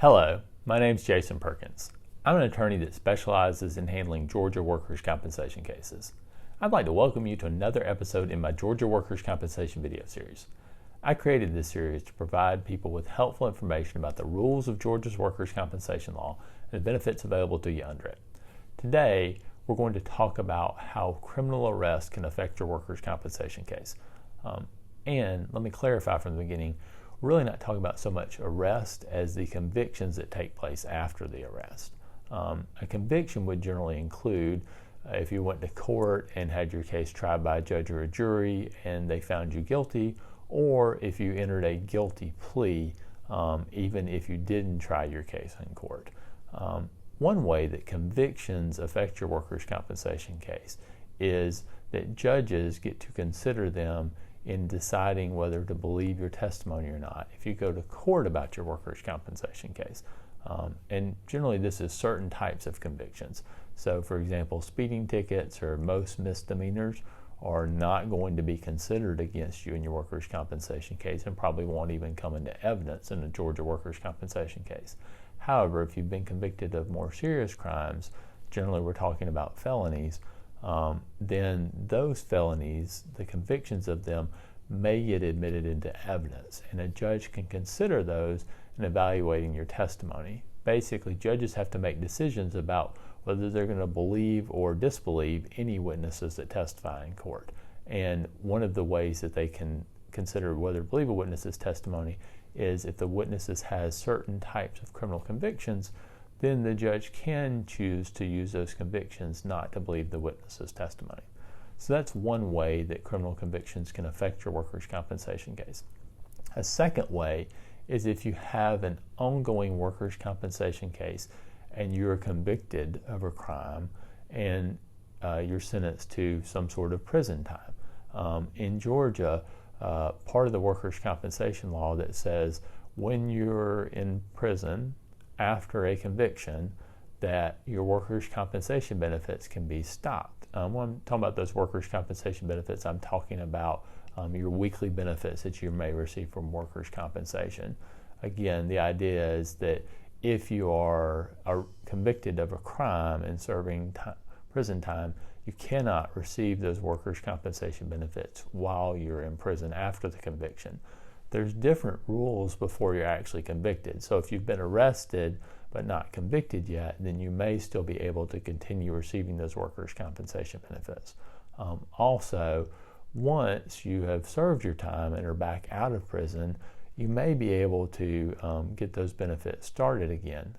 Hello, my name is Jason Perkins. I'm an attorney that specializes in handling Georgia workers' compensation cases. I'd like to welcome you to another episode in my Georgia workers' compensation video series. I created this series to provide people with helpful information about the rules of Georgia's workers' compensation law and the benefits available to you under it. Today, we're going to talk about how criminal arrest can affect your workers' compensation case. And let me clarify from the beginning, we're really not talking about so much arrest as the convictions that take place after the arrest. A conviction would generally include if you went to court and had your case tried by a judge or a jury and they found you guilty, or if you entered a guilty plea, even if you didn't try your case in court. One way that convictions affect your workers' compensation case is that judges get to consider them in deciding whether to believe your testimony or not if you go to court about your workers' compensation case. And generally this is certain types of convictions. So for example, speeding tickets or most misdemeanors are not going to be considered against you in your workers' compensation case and probably won't even come into evidence in a Georgia workers' compensation case. However, if you've been convicted of more serious crimes, generally we're talking about felonies, then those felonies, the convictions of them, may get admitted into evidence, and a judge can consider those in evaluating your testimony. Basically, judges have to make decisions about whether they're going to believe or disbelieve any witnesses that testify in court. And one of the ways that they can consider whether to believe a witness's testimony is if the witness has certain types of criminal convictions, then the judge can choose to use those convictions not to believe the witness's testimony. So that's one way that criminal convictions can affect your workers' compensation case. A second way is if you have an ongoing workers' compensation case and you're convicted of a crime and you're sentenced to some sort of prison time. In Georgia, part of the workers' compensation law that says when you're in prison after a conviction that your workers' compensation benefits can be stopped. When I'm talking about those workers' compensation benefits, I'm talking about your weekly benefits that you may receive from workers' compensation. Again, the idea is that if you are convicted of a crime and serving prison time, you cannot receive those workers' compensation benefits while you're in prison after the conviction. There's different rules before you're actually convicted. So if you've been arrested but not convicted yet, then you may still be able to continue receiving those workers' compensation benefits. Also, once you have served your time and are back out of prison, you may be able to get those benefits started again,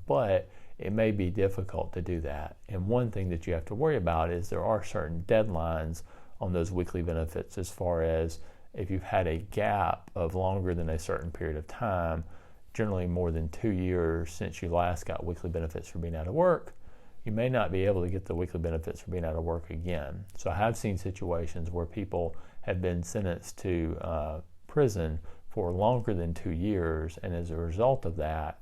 but it may be difficult to do that. And one thing that you have to worry about is there are certain deadlines on those weekly benefits as far as if you've had a gap of longer than a certain period of time, generally more than 2 years since you last got weekly benefits for being out of work, you may not be able to get the weekly benefits for being out of work again. So I have seen situations where people have been sentenced to prison for longer than 2 years, and as a result of that,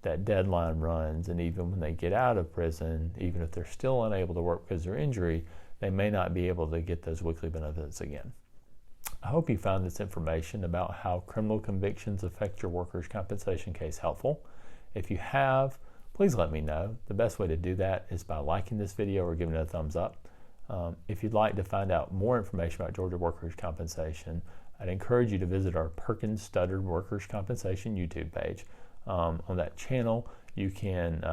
that deadline runs, and even when they get out of prison, even if they're still unable to work because of their injury, they may not be able to get those weekly benefits again. I hope you found this information about how criminal convictions affect your workers' compensation case helpful. If you have, please let me know. The best way to do that is by liking this video or giving it a thumbs up. If you'd like to find out more information about Georgia workers' compensation, I'd encourage you to visit our Perkins Studdard Workers' Compensation YouTube page. On that channel, you can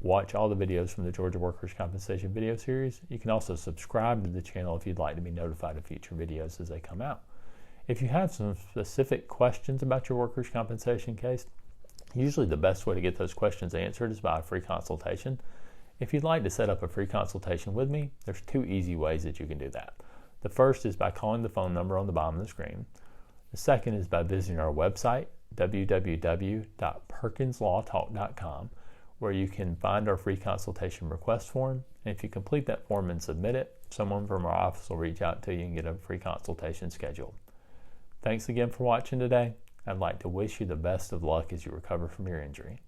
watch all the videos from the Georgia Workers' Compensation video series. You can also subscribe to the channel if you'd like to be notified of future videos as they come out. If you have some specific questions about your workers' compensation case, usually the best way to get those questions answered is by a free consultation. If you'd like to set up a free consultation with me, there's 2 easy ways that you can do that. The first is by calling the phone number on the bottom of the screen. The second is by visiting our website, www.perkinslawtalk.com, where you can find our free consultation request form. And if you complete that form and submit it, someone from our office will reach out to you and get a free consultation scheduled. Thanks again for watching today. I'd like to wish you the best of luck as you recover from your injury.